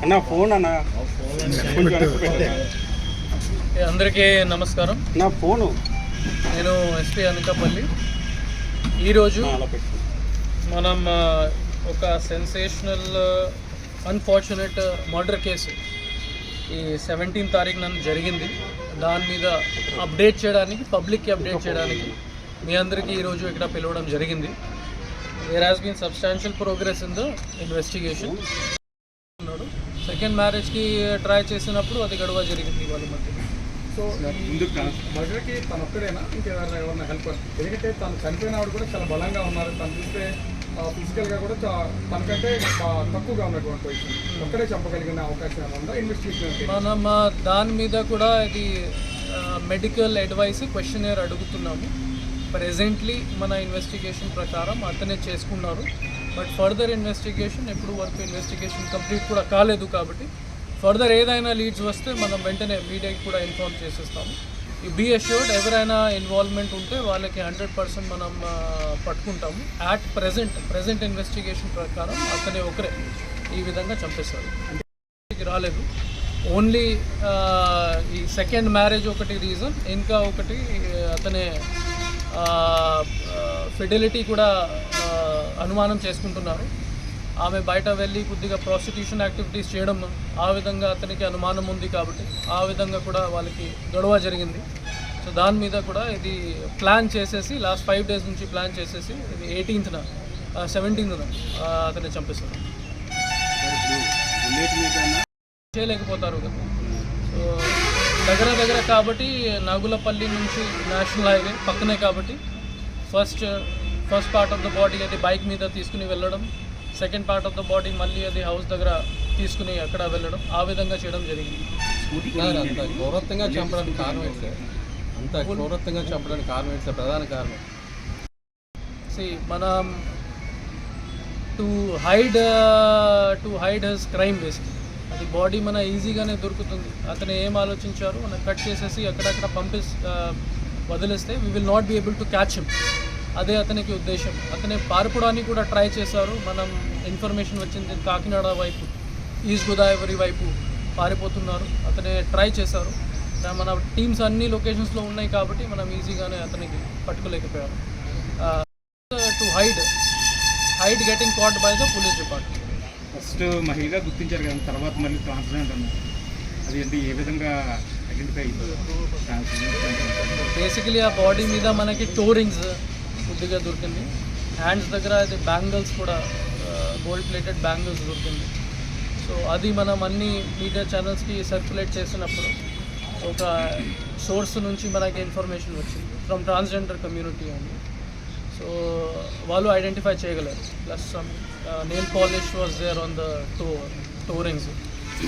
అన్న ఫోన్ అన్న అందరికీ నమస్కారం. నా ఫోను నేను ఎస్పీ అనకాపల్లి. ఈరోజు మనం ఒక సెన్సేషనల్ అన్ఫార్చునేట్ మర్డర్ కేసు ఈ 17వ తారీఖున జరిగింది. దాని మీద అప్డేట్ చేయడానికి, పబ్లిక్కి అప్డేట్ చేయడానికి మీ అందరికీ ఈరోజు ఇక్కడ పిలవడం జరిగింది. There has been substantial progress in the investigation. Second మ్యారేజ్కి ట్రై చేసినప్పుడు అది గొడవ జరిగింది వాళ్ళ మధ్య. సో మర్డర్కి తను ఒక్కడేనా ఇంకేదైనా ఏమన్నా హెల్ప్? ఎందుకంటే తను చనిపోయిన ఆవిడ కూడా చాలా బలంగా ఉన్నారు. తను చూస్తే ఫిజికల్గా కూడా తనకంటే తక్కువగా ఉన్నటువంటి పొజిషన్. ఒక్కడే చంపగలిగిన అవకాశం ఏమన్నా ఇన్వెస్టిగేషన్? మనం దాని మీద కూడా ఇది మెడికల్ అడ్వైస్ క్వశ్చనర్ అడుగుతున్నాము. ప్రెజెంట్లీ మన ఇన్వెస్టిగేషన్ ప్రకారం అతనే చేసుకున్నారు. బట్ ఫర్దర్ ఇన్వెస్టిగేషన్ ఎప్పుడు వరకు ఇన్వెస్టిగేషన్ కంప్లీట్ కూడా కాలేదు కాబట్టి ఫర్దర్ ఏదైనా లీడ్స్ వస్తే మనం వెంటనే మీడియాకి కూడా ఇన్ఫార్మ్ చేసేస్తాము. ఈ బీ అష్యూర్డ్ ఎవరైనా ఇన్వాల్వ్మెంట్ ఉంటే వాళ్ళకి 100% మనం పట్టుకుంటాము. యాట్ ప్రజెంట్ ఇన్వెస్టిగేషన్ ప్రకారం అతనే ఒకరే ఈ విధంగా చంపేశారు. అంటే రాలేదు, ఓన్లీ ఈ సెకండ్ మ్యారేజ్ ఒకటి రీజన్, ఇంకా ఒకటి అతనే ఫిడెలిటీ కూడా అనుమానం చేసుకుంటున్నారు. ఆమె బయట వెళ్ళి కొద్దిగా ప్రాస్టిట్యూషన్ యాక్టివిటీస్ చేయడం, ఆ విధంగా అతనికి అనుమానం ఉంది కాబట్టి ఆ విధంగా కూడా వాళ్ళకి గొడవ జరిగింది. సో దాని మీద కూడా ఇది ప్లాన్ చేసేసి లాస్ట్ 5 days నుంచి ప్లాన్ చేసేసి ఇది 17th అతన్ని చంపేశారు. చేయలేకపోతారు కదా. సో దగ్గర కాబట్టి నాగులపల్లి నుంచి నేషనల్ హైవే పక్కనే కాబట్టి first part of the body అది బైక్ మీద తీసుకుని వెళ్ళడం, second part of the body మళ్ళీ అది హౌస్ దగ్గర తీసుకుని అక్కడ వెళ్ళడం, ఆ విధంగా చేయడం జరిగింది. అంత క్రూరత్వంగా చంపడానికి కారణం ఏంటి? అంత క్రూరత్వంగా చంపడానికి కారణం ఏంటి? ప్రధాన కారణం మనం to hide his crime basic. అది బాడీ మన ఈజీగానే దొరుకుతుంది. అతను ఏం ఆలోచించారు, మనం కట్ చేసేసి అక్కడక్కడ వదిలేస్తే we will not be able to catch him. అదే అతనికి ఉద్దేశం. అతనే పారిపోవడానికి కూడా ట్రై చేశారు. మనం ఇన్ఫర్మేషన్ వచ్చింది కాకినాడ వైపు, ఈస్ట్ గోదావరి వైపు పారిపోతున్నారు. అతనే ట్రై చేశారు. మన టీమ్స్ అన్ని లొకేషన్స్లో ఉన్నాయి కాబట్టి మనం ఈజీగానే అతనికి పట్టుకోలేకపోయారు. To hide getting caught by the police department. First మహిళగా గుర్తించారు కదా, తర్వాత మళ్ళీ ట్రాన్స్జెండర్ అన్నారు. అది అంటే ఏ విధంగా ఐడెంటిఫై బేసికలీ ఆ బాడీ మీద మనకి టోరింగ్స్ కొద్దిగా దొరికింది. హ్యాండ్స్ దగ్గర అది బ్యాంగిల్స్ కూడా, గోల్డ్ ప్లేటెడ్ బ్యాంగిల్స్ దొరికింది. సో అది మనం అన్ని మీడియా ఛానల్స్కి సర్క్యులేట్ చేసినప్పుడు ఒక సోర్స్ నుంచి మనకి ఇన్ఫర్మేషన్ వచ్చింది ఫ్రమ్ ట్రాన్స్జెండర్ కమ్యూనిటీ అని. సో వాళ్ళు ఐడెంటిఫై చేయగలరు. Plus some nail polish was there on the toe rings.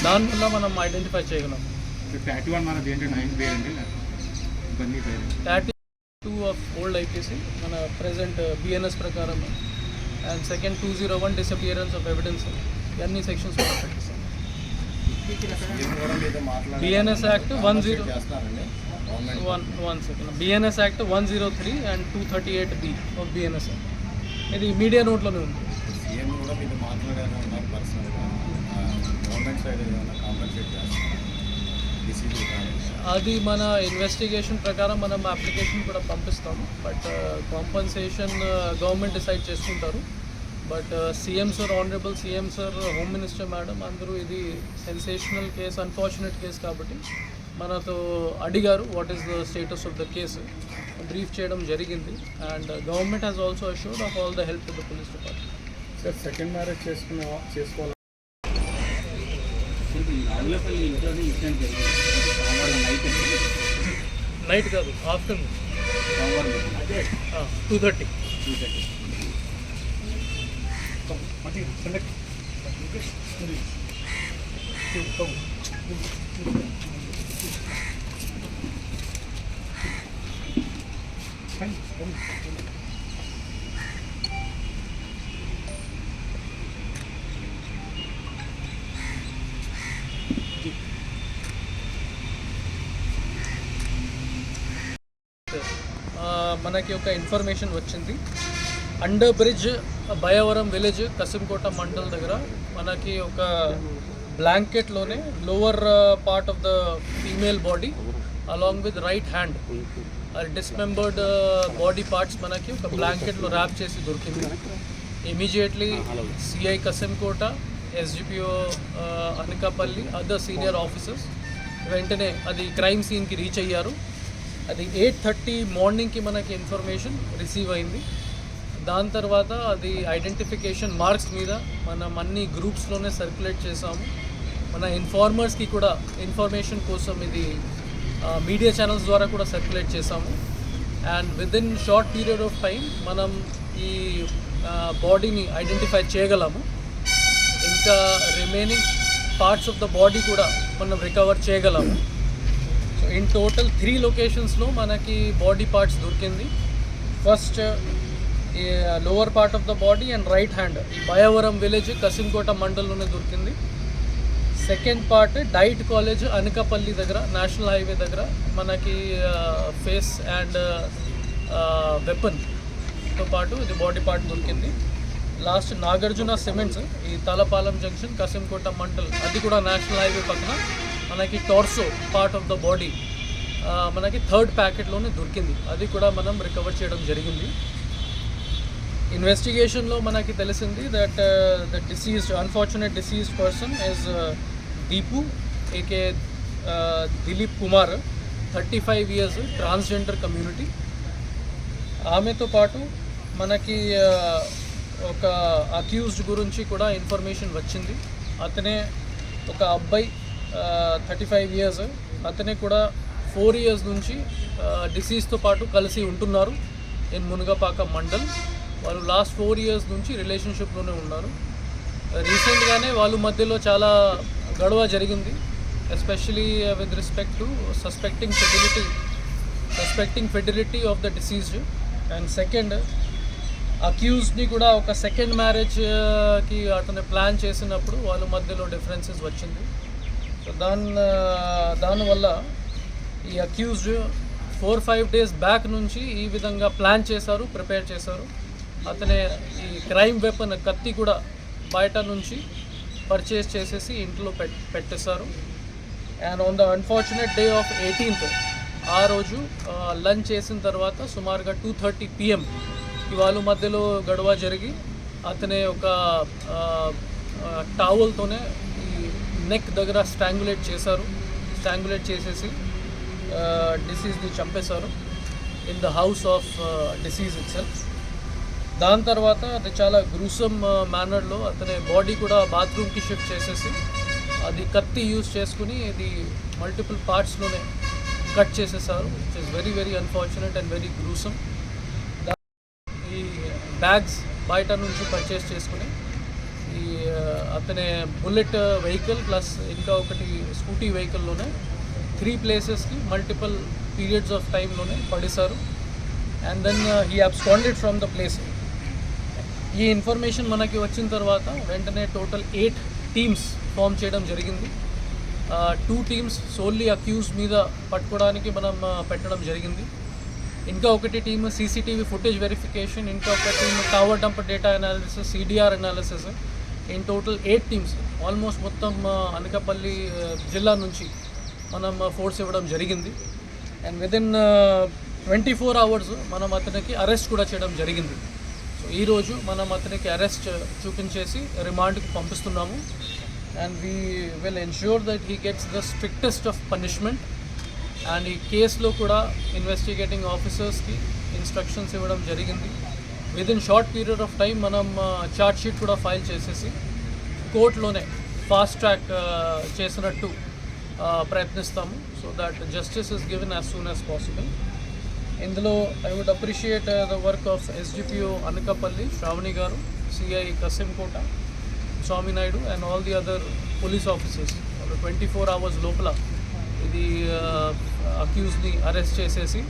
దానివల్ల మనం ఐడెంటిఫై చేయగలం. టాటూ ఆఫ్ ఓల్డ్ ఐపీసీ మన ప్రెజెంట్ బిఎన్ఎస్ ప్రకారం, and second 201 disappearance of evidence, ఇవన్నీ సెక్షన్స్ కూడా పెట్టిస్తాం. BNS act 103 and 238B of BNS. ఇది మీడియా నోట్లోనే ఉంది. అది మన ఇన్వెస్టిగేషన్ ప్రకారం మనం అప్లికేషన్ కూడా పంపిస్తాము. బట్ కాంపన్సేషన్ గవర్నమెంట్ డిసైడ్ చేసుకుంటారు. But CM sir, honourable CM sir, home minister madam అందరూ ఇది సెన్సేషనల్ కేసు, అన్ఫార్చునేట్ కేసు కాబట్టి మనతో అడిగారు what is the status of the case. Brief చేయడం జరిగింది. And government has also assured of all the help to the police department. Sir second marriage చేసుకోవాలి night కాదు, afternoon 2:30. మనకి ఒక ఇన్ఫర్మేషన్ వచ్చింది. Under bridge Bayavaram village Kasimkota mandal దగ్గర మనకి ఒక బ్లాంకెట్లోనే lower part of the female body along with right hand డిస్మెంబర్డ్ body parts మనకి ఒక బ్లాంకెట్లో ర్యాప్ చేసి దొరికింది. Immediately CI Kasimkota, SGPO Anakapalli, other senior officers వెంటనే అది క్రైమ్ సీన్కి రీచ్ అయ్యారు. అది 8:30 మార్నింగ్కి మనకి ఇన్ఫర్మేషన్ రిసీవ్ అయింది. దాని తర్వాత అది ఐడెంటిఫికేషన్ మార్క్స్ మీద మనం అన్ని గ్రూప్స్లోనే సర్క్యులేట్ చేసాము. మన ఇన్ఫార్మర్స్కి కూడా ఇన్ఫర్మేషన్ కోసం ఇది మీడియా ఛానల్స్ ద్వారా కూడా సర్క్యులేట్ చేసాము. And within short period of time మనం ఈ బాడీని ఐడెంటిఫై చేయగలము. ఇంకా remaining parts of the body కూడా మనం రికవర్ చేయగలము. సో ఇన్ టోటల్ 3 లొకేషన్స్లో మనకి బాడీ పార్ట్స్ దొరికింది. ఫస్ట్ ఈ lower part of the body and right hand ఈ బయవరం విలేజ్ కసింకోట మండల్లోనే దొరికింది. Second part diet college Anakapalli దగ్గర నేషనల్ హైవే దగ్గర మనకి ఫేస్ అండ్ వెపన్తో పాటు ఇది బాడీ పార్ట్ దొరికింది. లాస్ట్ నాగార్జున సిమెంట్స్ ఈ తలపాలెం జంక్షన్ కసింకోట మండల్ అది కూడా నేషనల్ హైవే పక్కన మనకి torso part of the body మనకి థర్డ్ ప్యాకెట్లోనే దొరికింది. అది కూడా మనం రికవర్ చేయడం జరిగింది. ఇన్వెస్టిగేషన్లో మనకి తెలిసింది that the diseased unfortunate deceased person is Deepu AK Dilip Kumar, 35 years, transgender community. ఆమెతో పాటు మనకి ఒక అక్యూజ్డ్ గురించి కూడా ఇన్ఫర్మేషన్ వచ్చింది. అతనే ఒక అబ్బాయి 35 years, అతనే కూడా 4 years నుంచి డిసీజ్తో పాటు కలిసి ఉంటున్నారు ఇన్ మునగపాక మండల్. వాళ్ళు లాస్ట్ 4 years నుంచి రిలేషన్షిప్లోనే ఉన్నారు. రీసెంట్గానే వాళ్ళ మధ్యలో చాలా గొడవ జరిగింది, especially with respect to suspecting fertility of the deceased. And second అక్యూజ్డ్ని కూడా ఒక సెకండ్ మ్యారేజ్కి అతను ప్లాన్ చేసినప్పుడు వాళ్ళ మధ్యలో డిఫరెన్సెస్ వచ్చింది. సో దానివల్ల ఈ అక్యూజ్డ్ 4-5 days బ్యాక్ నుంచి ఈ విధంగా ప్లాన్ చేశారు, ప్రిపేర్ చేశారు. అతనే ఈ క్రైమ్ వెపన్ కత్తి కూడా బయట నుంచి పర్చేస్ చేసేసి ఇంట్లో పెట్టేశారు. And on the unfortunate day of 18th ఆ రోజు లంచ్ చేసిన తర్వాత సుమారుగా 2:30 PM వాళ్ళ మధ్యలో గొడవ జరిగి అతనే ఒక టావల్తోనే ఈ నెక్ దగ్గర స్ట్రాంగులేట్ చేసేసి డిసీజ్ని చంపేశారు in the house of disease it self. దాని తర్వాత అది చాలా గ్రూసమ్ మేనర్లో అతని బాడీ కూడా బాత్రూమ్కి షిఫ్ట్ చేసేసి అది కత్తి యూజ్ చేసుకుని ఇది మల్టిపుల్ పార్ట్స్లోనే కట్ చేసేసారు. It is very very unfortunate and very gruesome. ఈ బ్యాగ్స్ బయట నుంచి పర్చేస్ చేసుకుని ఈ అతని బుల్లెట్ వెహికల్ ప్లస్ ఇంకా ఒకటి స్కూటీ వెహికల్లోనే 3 ప్లేసెస్కి మల్టిపుల్ పీరియడ్స్ ఆఫ్ టైంలోనే పడేశారు. And then he absconded from the place. ఈ ఇన్ఫర్మేషన్ మనకి వచ్చిన తర్వాత వెంటనే టోటల్ 8 teams ఫామ్ చేయడం జరిగింది. 2 teams సోల్లీ అక్యూజ్ మీద పట్టుకోవడానికి మనం పెట్టడం జరిగింది. ఇంకా ఒకటి టీమ్ సీసీటీవీ ఫుటేజ్ వెరిఫికేషన్, ఇంకా ఒక team tower dump data analysis, CDR analysis. In total 8 teams almost మొత్తం అనకాపల్లి జిల్లా నుంచి మనం ఫోర్స్ ఇవ్వడం జరిగింది. అండ్ విదిన్ 24 hours మనం అతనికి అరెస్ట్ కూడా చేయడం జరిగింది. సో ఈరోజు మనం అతనికి అరెస్ట్ చూపించేసి రిమాండ్కి పంపిస్తున్నాము. And we will ensure that he gets the strictest of punishment. And ఈ కేసులో కూడా ఇన్వెస్టిగేటింగ్ ఆఫీసర్స్కి ఇన్స్ట్రక్షన్స్ ఇవ్వడం జరిగింది. Within short period of time మనం ఛార్జ్ షీట్ కూడా ఫైల్ చేసేసి కోర్టులోనే ఫాస్ట్ ట్రాక్ చేసినట్టు ప్రయత్నిస్తాము. So that justice is given as soon as possible. ఇందులో I would appreciate the work of SGPO Anakapalli Sravani garu, CI Kasimkota Swamy Naidu and all the other police officers. 24 hours లోపల ఇది అక్యూజ్ని arrest చేసేసి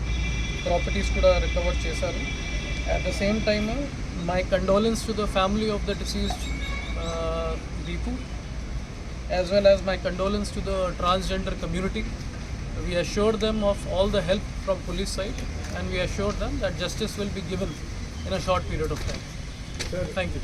ప్రాపర్టీస్ కూడా రికవర్ చేశారు. At the same time my condolence to the family of the diseased Deepu, as well as my condolence to the transgender community. We assured them of all the help from police side, and we assured them that justice will be given in a short period of time. Thank you.